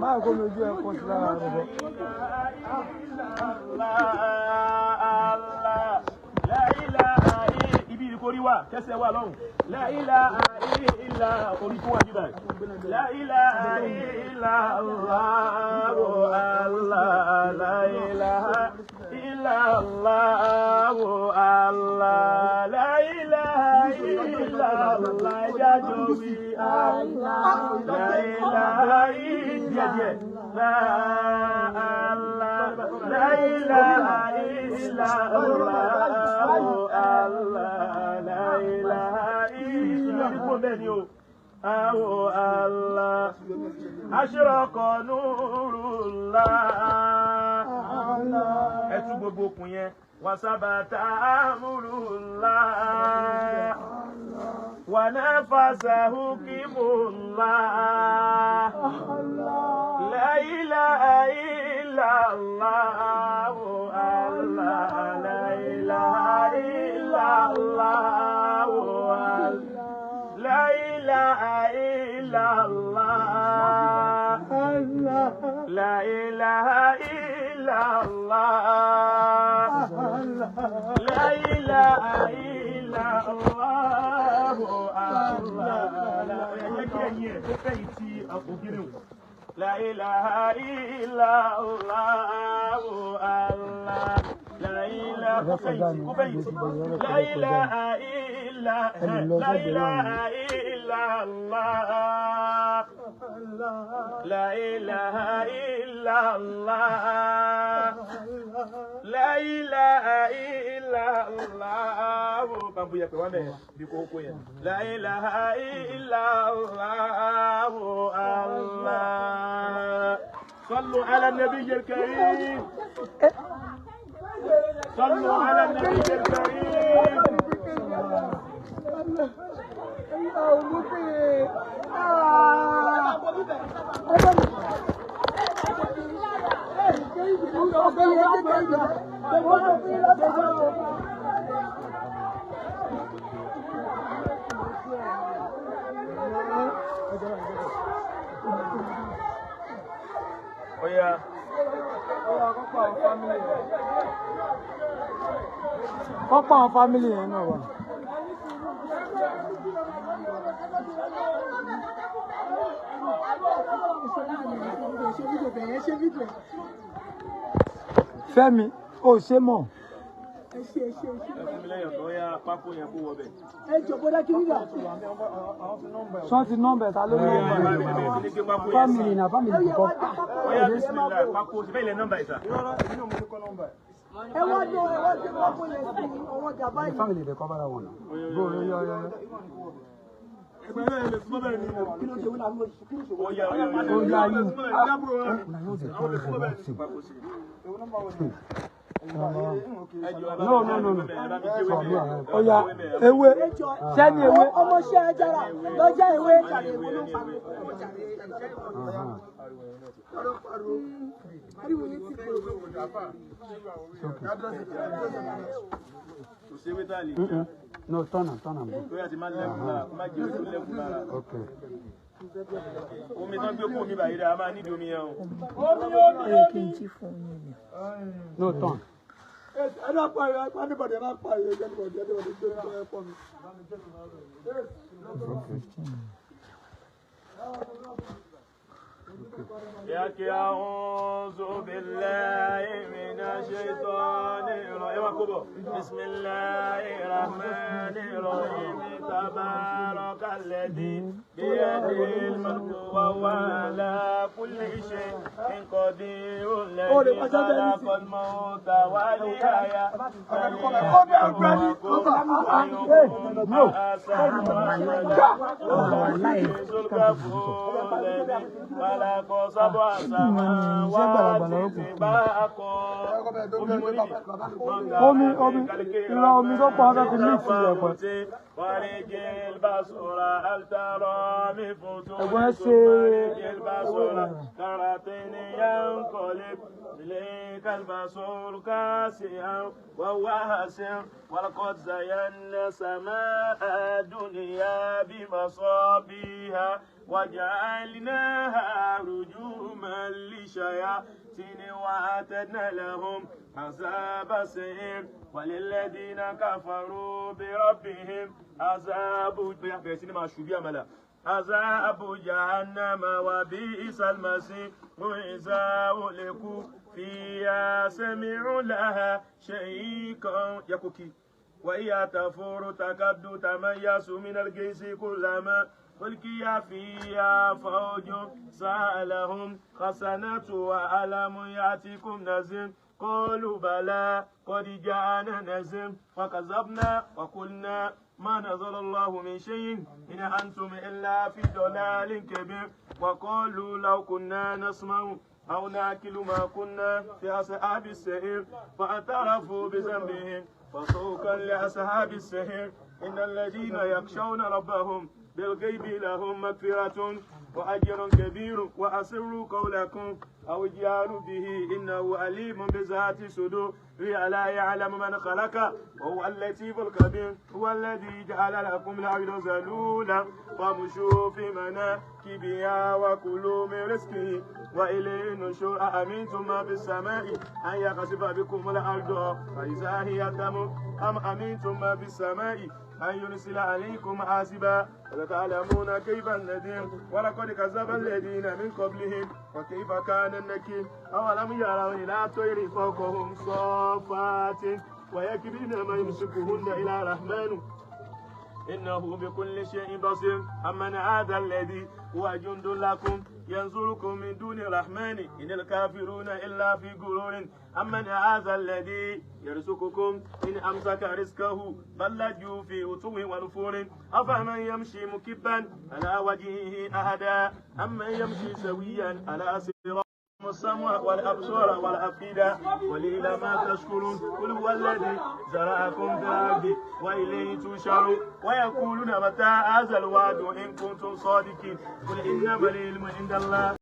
máa kó lójú ẹ kó sí lára rẹ bọ. ibi ìkórí wà kẹsẹ̀ wà lọ́hùn. La ilaha illa orí tó wà níbà. La ilaha illa Allah Allah la ilaha illa Allah Allah la ilaha illa Allah jajobi Allah la ilaha illa la Allah la ilaha illa Allah Allah la ilaha illa Allah ashraqa nurullah ẹtú gbogbo okùn yẹn wasabata amrullah wa nafasahu kimullah la ilaha illa Allah Allah la ilaha illa Allah la ilaha illa Allah la ilaha illa Allah la ilaha illa Allah la ilaha illa Allah la ilaha la ilaha illa Allah la ilaha illa Allah bambu ya pe wa me bi ko ko yen la ilaha illa Allah Allah sallu ala nabiyil karim صلوا على النبي الكريم Kọ́pọ̀ àwọn fámìlì yẹn náà wà. Fẹ́mi, o ṣe mọ̀. Sọ́ọ̀tì nọ́mbà ta ló ní fámìlì náà fámìlì kọ́. Family de kọ́bára wọn náà. Bóòrò yọ. No. Oya, ewé. Sẹ́ni ewé. Ọmọ ṣẹ́ ẹjára lọ́jà ewé tàbí ewé ló pa mí. No, turn am. Okay. Omi tán gbé kó mi báyìí rẹ̀ a máa nídìí omi yẹn o. No, turn. ياك أعوذ بالله من الشيطان الرجيم بسم الله الرحمن الرحيم تبارك الذي بيده الملك وهو على كل شيء قدير الذي خلق الموت والحياة Omi tó pọ̀ ọ́dọ́ ti ní ìtìlẹ̀ pọ̀. وارج البصر هل ترى من فطور وارج البصر كرتين ينقلب إليك البصر كاسئا وهو حسن ولقد زينا سماء الدنيا بمصابيها وجعلناها رجوما للشياطين وأعتدنا لهم عذاب سعير وللذين كفروا بربهم عذاب جهنم وبئس المصير وإذا ألقوا فيها سمعوا لها شهيقا يكوكي وهي تفور تكاد تميز من الغيظ كلما ألقي فيها فوج سألهم خزنتها ألم يأتكم نذير قالوا بلى قد جاءنا نذير فكذبنا وقلنا ما نزل الله من شيء إن أنتم إلا في ضلال كبير وقالوا لو كنا نسمع أو نأكل ما كنا في أصحاب السعير فاعترفوا بذنبهم فسوقا لأصحاب السعير إن الذين يخشون ربهم بالغيب لهم مغفرة وأجر كبير وأسروا قولكم أو اجهروا به إنه عليم بذات الصدور ألا يعلم من خلق وهو اللطيف الخبير هو الذي جعل لكم الأرض ذلولا فامشوا في مناكبها وكلوا من رزقه وإليه النشور أأمنتم ما في السماء أن يخسف بكم الأرض فإذا هي تمر أم أمنتم ما في السماء أن يرسل عليكم حاسبا ولتعلمون كيف النذير ولقد كذب الذين من قبلهم وكيف كان النكير أولم يروا إلى الطير فوقهم صافات ويكبرن ما يمسكهن إلى الرحمن إنه بكل شيء بصير أمن هذا الذي هو جند لكم ينصركم من دون الرحمن إن الكافرون إلا في غرور أمن هذا الذي يرزقكم إن أمسك رزقه بل لجوا في عتو ونفور أفمن يمشي مكبا على وجهه أهدى أمن يمشي سويا على صراط السمع والأبصار والأفئدة قليلا ما تشكرون قل هو الذي زرعكم في الأرض وإليه تحشرون ويقولون متى هذا الوعد إن كنتم صادقين قل إنما العلم عند الله